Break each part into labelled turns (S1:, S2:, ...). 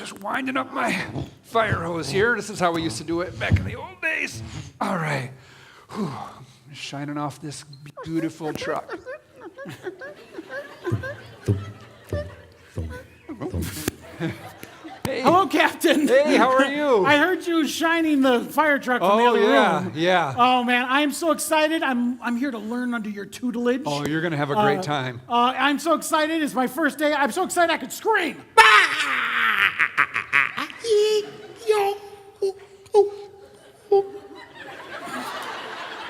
S1: just winding up my fire hose here. This is how we used to do it back in the old days. All right. Whew. Shining off this beautiful truck. Hey.
S2: Hello, Captain.
S1: Hey, how are you?
S2: I heard you shining the fire truck from the other room.
S1: Yeah.
S2: Oh man, I'm so excited. I'm here to learn under your tutelage.
S1: Oh, you're gonna have a great time.
S2: I'm so excited. It's my first day. I'm so excited I could scream.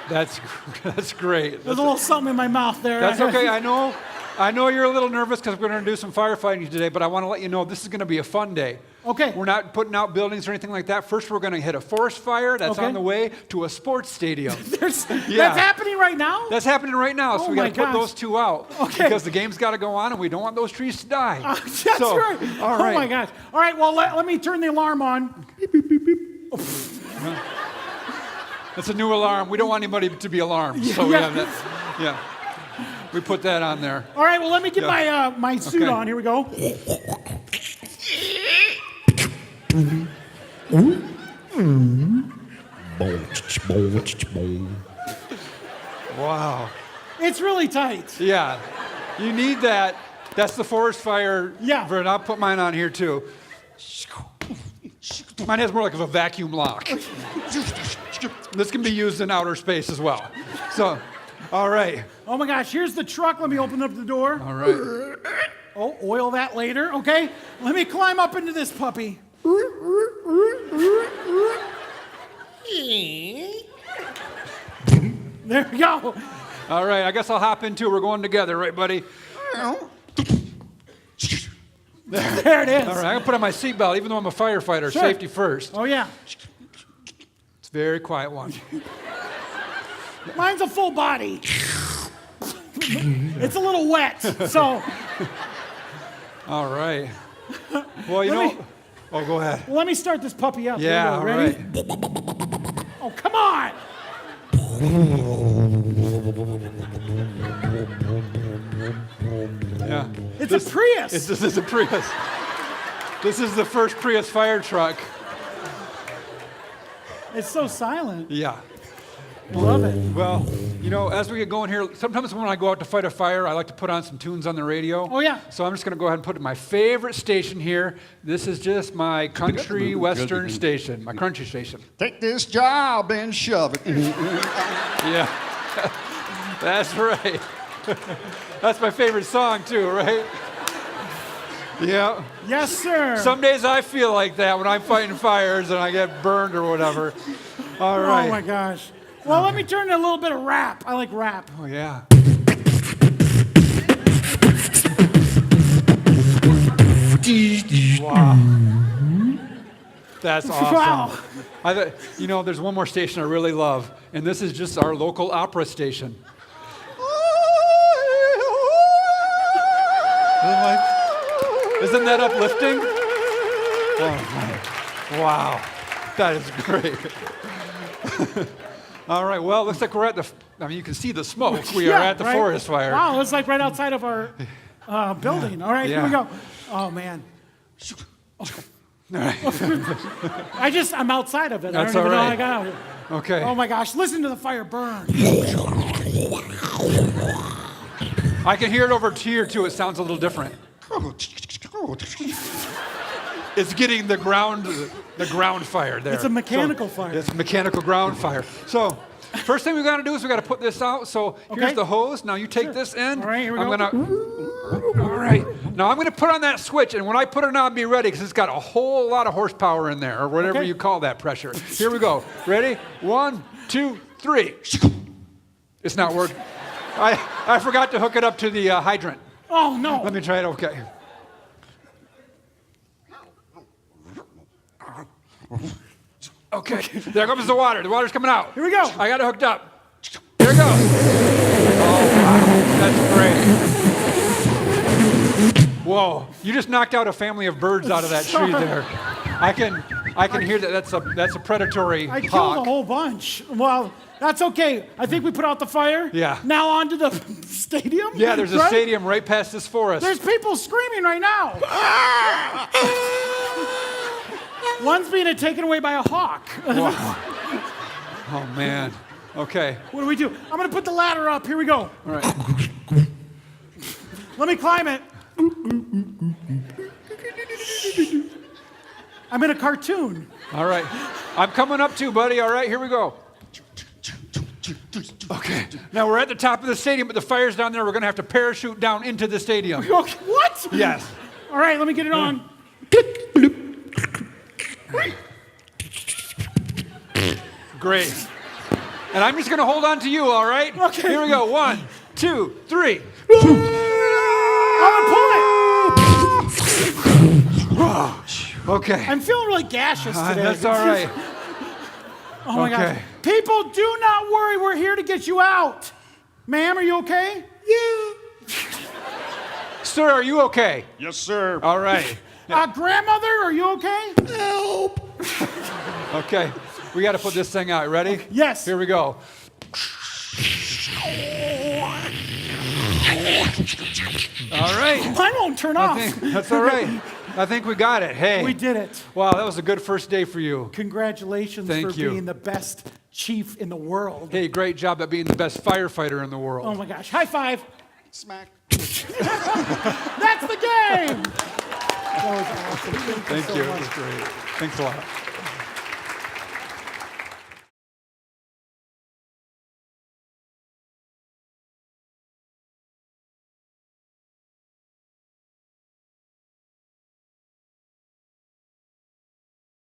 S1: That's great.
S2: There's a little something in my mouth there.
S1: That's okay. I know you're a little nervous because we're going to do some firefighting today, but I want to let you know this is going to be a fun day.
S2: Okay.
S1: We're not putting out buildings or anything like that. First, we're going to hit a forest fire that's on the way to a sports stadium.
S2: That's happening right now?
S1: That's happening right now, so we got to put those two out.
S2: Okay.
S1: Because the game's got to go on, and we don't want those trees to die.
S2: That's right.
S1: All right.
S2: Oh my gosh. All right, well, let me turn the alarm on. Beep, beep, beep, beep.
S1: That's a new alarm. We don't want anybody to be alarmed. So we put that on there.
S2: All right, well, let me get my suit on. Here we go.
S1: Wow.
S2: It's really tight.
S1: Yeah. You need that. That's the forest fire.
S2: Yeah.
S1: And I'll put mine on here too. Mine has more like of a vacuum lock. This can be used in outer space as well. So, all right.
S2: Oh my gosh, here's the truck. Let me open up the door.
S1: All right.
S2: Oh, oil that later, okay? Let me climb up into this puppy. There we go.
S1: All right, I guess I'll hop in too. We're going together, right, buddy?
S2: There it is.
S1: All right, I'm gonna put on my seatbelt, even though I'm a firefighter.
S2: Sure.
S1: Safety first.
S2: Oh yeah.
S1: It's a very quiet one.
S2: Mine's a full body. It's a little wet, so.
S1: All right. Well, you know. Oh, go ahead.
S2: Let me start this puppy up.
S1: Yeah, all
S2: ready?
S1: right.
S2: Oh, come on.
S1: Yeah.
S2: It's a Prius.
S1: This is a Prius. This is the first Prius fire truck.
S2: It's so silent.
S1: Yeah.
S2: I love it.
S1: Well, you know, as we get going here, sometimes when I go out to fight a fire, I like to put on some tunes on the radio.
S2: Oh, yeah.
S1: So I'm just going to go ahead and put my favorite station here. This is just my country western station, my country station.
S3: Take this job and shove it.
S1: Yeah. That's right. That's my favorite song, too, right? Yeah.
S2: Yes, sir.
S1: Some days I feel like that when I'm fighting fires and I get burned or whatever. All right.
S2: Oh, my gosh. Well, let me turn to a little bit of rap. I like rap.
S1: Oh, yeah. Wow. That's awesome.
S2: Wow.
S1: You know, there's one more station I really love, and this is just our local opera station. Isn't that uplifting? Oh, my. Wow. That is great. All right, well, looks like we're at you can see the smoke. We are at the forest fire.
S2: Wow, it's like right outside of our building. All right, here we go. Oh, man.
S1: All right.
S2: I'm outside of it.
S1: That's
S2: I don't even
S1: all
S2: know
S1: right.
S2: how I got out.
S1: Okay.
S2: Oh, my gosh. Listen to the fire burn.
S1: I can hear it over here, too. It sounds a little different. It's getting the ground fire there.
S2: It's a mechanical fire.
S1: It's a mechanical ground fire. So, first thing we got to do is we got to put this out. So, here's the hose. Now you take this end.
S2: All right, here we go.
S1: All right. Now I'm going to put on that switch, and when I put it on, be ready because it's got a whole lot of horsepower in there, or whatever you call that pressure. Here we go. Ready? 1, 2, 3. It's not working. I forgot to hook it up to the hydrant.
S2: Oh, no.
S1: Let me try it. Okay. Okay, there comes the water. The water's coming out.
S2: Here we go.
S1: I got it hooked up. Here it goes. Oh, wow. That's great. Whoa, you just knocked out a family of birds out of that tree there. I can hear that. That's a predatory
S2: I killed
S1: hawk.
S2: a whole bunch. Well, that's okay. I think we put out the fire.
S1: Yeah.
S2: Now on to the stadium.
S1: Yeah, there's a
S2: right?
S1: stadium right past this forest.
S2: There's people screaming right now. son's being taken away by a hawk.
S1: Wow. Oh, man. Okay.
S2: What do we do? I'm going to put the ladder up. Here we go.
S1: All right.
S2: Let me climb it. I'm in a cartoon.
S1: All right. I'm coming up too, buddy. All right, here we go. Okay. Now we're at the top of the stadium, but the fire's down there. We're going to have to parachute down into the stadium.
S2: Okay, what?
S1: Yes.
S2: All right, let me get it on.
S1: Great. And I'm just going to hold on to you, all right?
S2: Okay.
S1: Here we go. 1, 2, 3.
S2: I'm gonna pull it.
S1: Okay.
S2: I'm feeling really gaseous today.
S1: That's all right.
S2: Oh my gosh.
S1: Okay.
S2: People, do not worry. We're here to get you out. Ma'am, are you okay?
S3: Yeah.
S1: Sir, are you okay?
S3: Yes, sir.
S1: All right.
S2: Grandmother, are you okay?
S3: Help.
S1: Okay. We got to put this thing out. Ready?
S2: Yes.
S1: Here we go. All right.
S2: Mine won't turn off.
S1: That's all right. I think we got it. Hey.
S2: We did it.
S1: Wow, that was a good first day for you.
S2: Congratulations
S1: Thank
S2: for
S1: you.
S2: being the best chief in the world.
S1: Hey, great job at being the best firefighter in the world.
S2: Oh my gosh. High five.
S3: Smack.
S2: That's the game. That was awesome.
S1: Thank
S2: so
S1: you.
S2: much.
S1: It was great. Thanks a lot.